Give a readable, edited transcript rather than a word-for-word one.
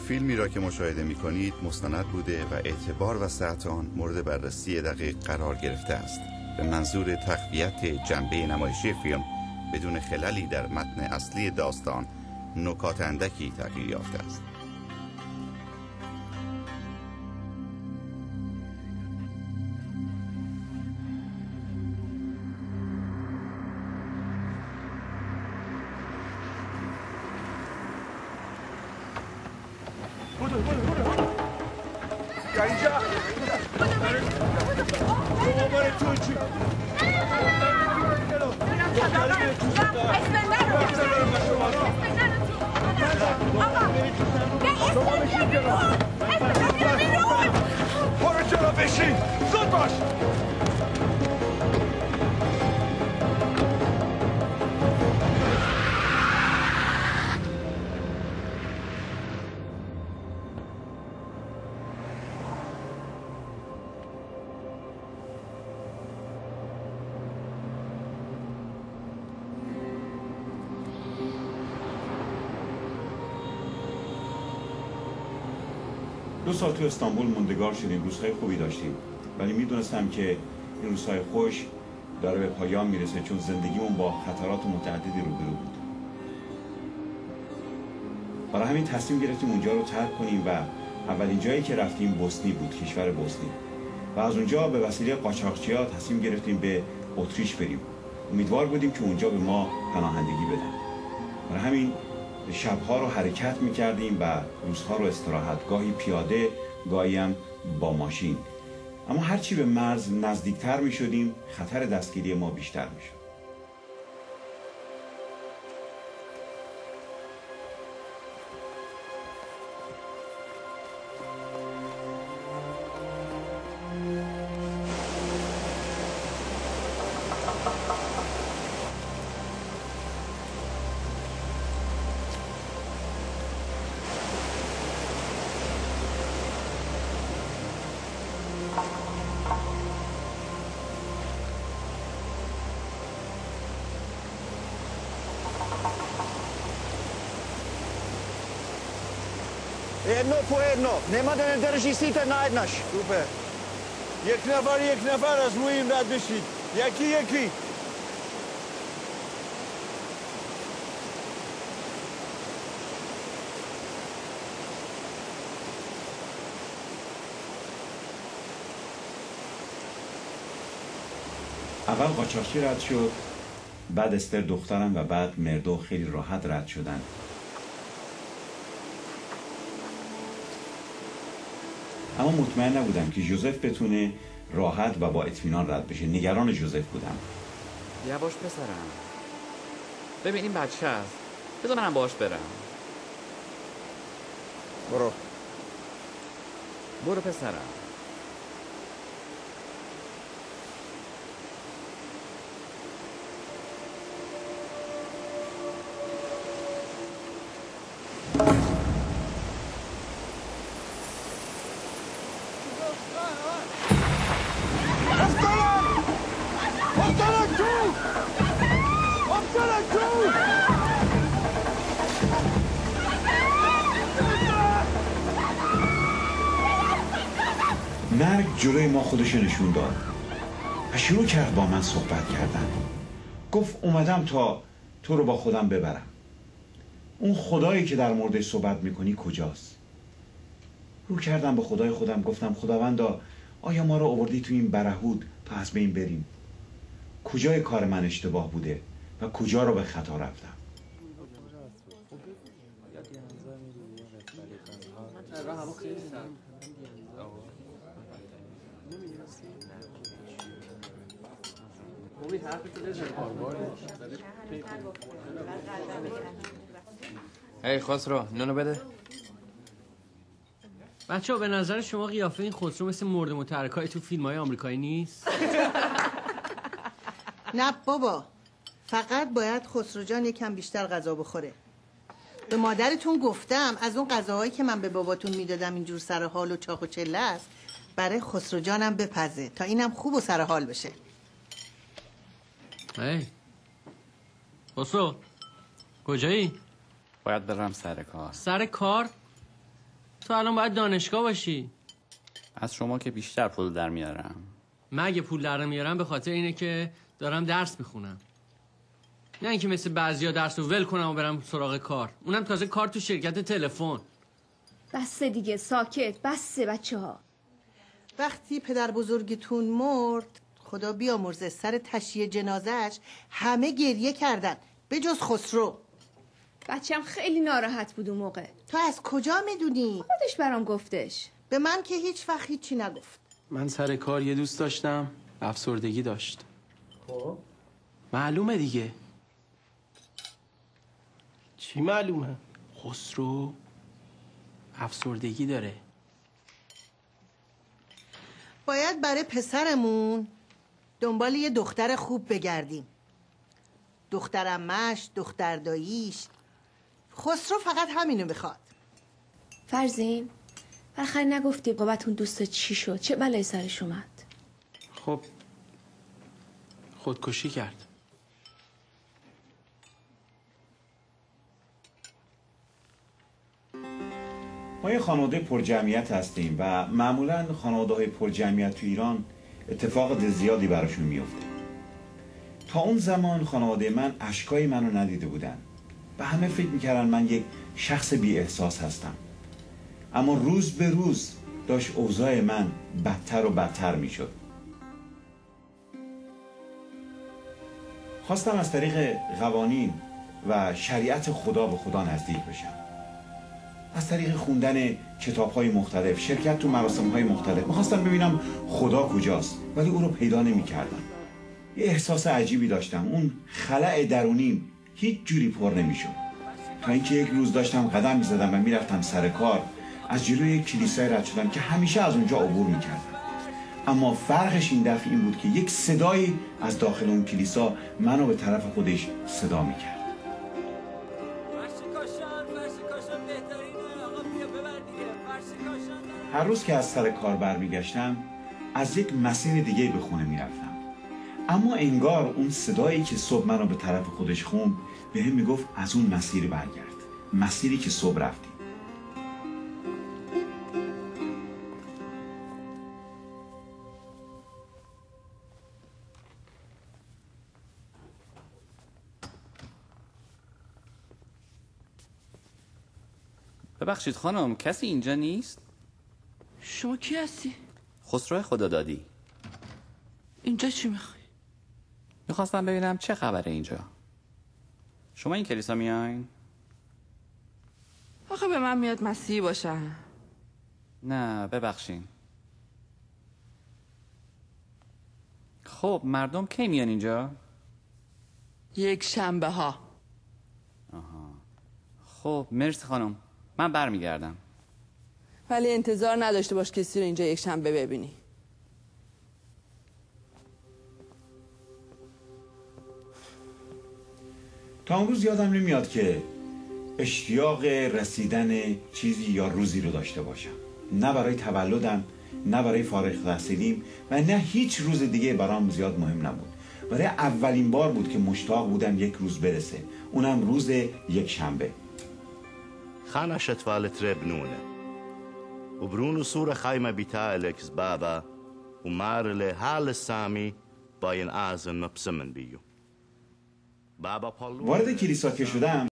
فیلمی را که مشاهده می‌کنید مستند بوده و اعتبار و سطح آن مورد بررسی دقیق قرار گرفته است به منظور تقویت جنبه نمایشی فیلم بدون خللی در متن اصلی داستان نکات اندکی تغییر یافته است. دو سال تو استانبول موندگار شدیم، روزهای خوبی داشتیم، ولی میدونستم که این روزهای خوش داره به پایان میرسه چون زندگیمون با خطرات متعددی روبرو بود. برای همین تصمیم گرفتیم اونجا رو ترک کنیم و اولین جایی که رفتیم بوسنی بود، کشور بوسنی، و از اونجا به وسیله قاچاقچی‌ها تصمیم گرفتیم به اتریش بریم. امیدوار بودیم که اونجا به ما پناهندگی بدن. برای همین شبها رو حرکت میکردیم و روزها رو استراحت، گاهی پیاده، گاهی هم با ماشین. اما هرچی به مرز نزدیکتر میشدیم خطر دستگیری ما بیشتر میشد. Jedno po jedno, nemate nedržíte na jednaš. Super. یک نفر از روی این رد بشید. یکی. اول قاچاقچی رد شد، بعد استر دخترم و بعد مردو خیلی راحت رد شدن. اما مطمئن نبودم که جوزف بتونه راحت و با اطمینان رد بشه. نگران جوزف بودم. یواش پسرم، ببین این بچه است، بذار منم باهاش برم. برو پسرم. مرگ جلوی ما خودش نشون داد و شروع کرد با من صحبت کردن. گفت اومدم تا تو رو با خودم ببرم. اون خدایی که در موردش صحبت میکنی کجاست؟ رو کردم به خدای خودم، گفتم خداوندا آیا ما رو آوردی تو این برهود تا از بین بریم؟ کجای کار من اشتباه بوده و کجا رو به خطا رفتم؟ هی خسرو، نونو بده. بچه‌ها به نظر شما قیافه این خسرو مثل مرد متحرکای تو فیلم‌های آمریکایی نیست؟ نه بابا، فقط باید خسرو جان یکم بیشتر غذا بخوره. به مادرتون گفتم از اون غذاهایی که من به باباتون میدادم اینجور سر حال و چاق و چله است، برای خسرو جانم بپزه تا اینم خوب و سر حال بشه. هی خسرو، کجایی؟ باید برم سر کار. سر کار؟ تو الان باید دانشگاه باشی. از شما که بیشتر پول در میارم. من اگه پول در میارم به خاطر اینه که دارم درس میخونم، نه اینکه مثل بعضیا درس رو ول کنم و برم سراغ کار، اونم تازه کار تو شرکت تلفن. بسه دیگه، ساکت، بسه بچه‌ها. وقتی پدر بزرگتون مرد، خدا بیامرزه، سر تشییع جنازهش همه گریه کردن به جز خسرو. بچه‌م خیلی ناراحت بود اون موقع. تو از کجا میدونی؟ خودش برام گفتش. به من که هیچ وقت هیچی نگفت. من سر کار یه دوست داشتم افسردگی داشت. خب معلومه دیگه. چی معلومه؟ خسرو افسردگی داره. باید برای پسرمون دنبال یه دختر خوب بگردیم. دخترمش، دختر داییش. خسرو فقط همینو میخواد. فرزین بالاخره نگفتی بابتون دوستت چی شد؟ چه بلایی سرش اومد؟ خب خودکشی کرد. ما یه خانواده پرجمعیت هستیم و معمولا خانواده‌های پرجمعیت تو ایران اتفاق زیادی براشون میفته. تا اون زمان خانواده من اشکای منو ندیده بودن و همه فکر میکردن من یک شخص بی احساس هستم. اما روز به روز داشت اوضاع من بدتر و بدتر میشد. خواستم از طریق قوانین و شریعت خدا به خدا نزدیک بشم. از طریق خوندن کتاب‌های مختلف، شرکت تو مراسم‌های مختلف می‌خواستم ببینم خدا کجاست، ولی او رو پیدا نمی‌کردم. یه احساس عجیبی داشتم، اون خلأ درونیم هیچ جوری پر نمی‌شد. تا اینکه یک روز داشتم قدم می‌زدم و می‌رفتم سر کار، از جلوی یک کلیسای رد شدم که همیشه از اونجا عبور می‌کردم. اما فرقش این دفعه این بود که یک صدایی از داخل اون کلیسا منو به طرف خودش صدا می‌کرد. هر روز که از سر کار برمیگشتم از یک مسیر دیگه به خونه میرفتم، اما انگار اون صدایی که صبح منو به طرف خودش خوند به هم میگفت از اون مسیر برگرد، مسیری که صبح رفتی. ببخشید خانم، کسی اینجا نیست؟ شما کی هستی؟ خسرو خدادادی. اینجا چی میخوای؟ میخواستم ببینم چه خبره اینجا. شما این کلیسا میاین؟ آخه به من میاد مسیحی باشم. نه ببخشین. خب مردم کی میان اینجا؟ یک شنبه ها. خب مرسی خانم، من برمیگردم. ولی انتظار نداشته باش کسی رو اینجا یک شنبه ببینی. تا اون روز یادم نمیاد که اشتیاق رسیدن چیزی یا روزی رو داشته باشم، نه برای تولدم، نه برای فارغ تحصیلیم و نه هیچ روز دیگه برام زیاد مهم نبود. برای اولین بار بود که مشتاق بودم یک روز برسه، اونم روز یک شنبه. خانشت والتر بنونه وبرونو صورة خايمة بتاعلك بابا ومار لحال السامي باين آزم مبسمن بيو. وارد کلیسا که شدم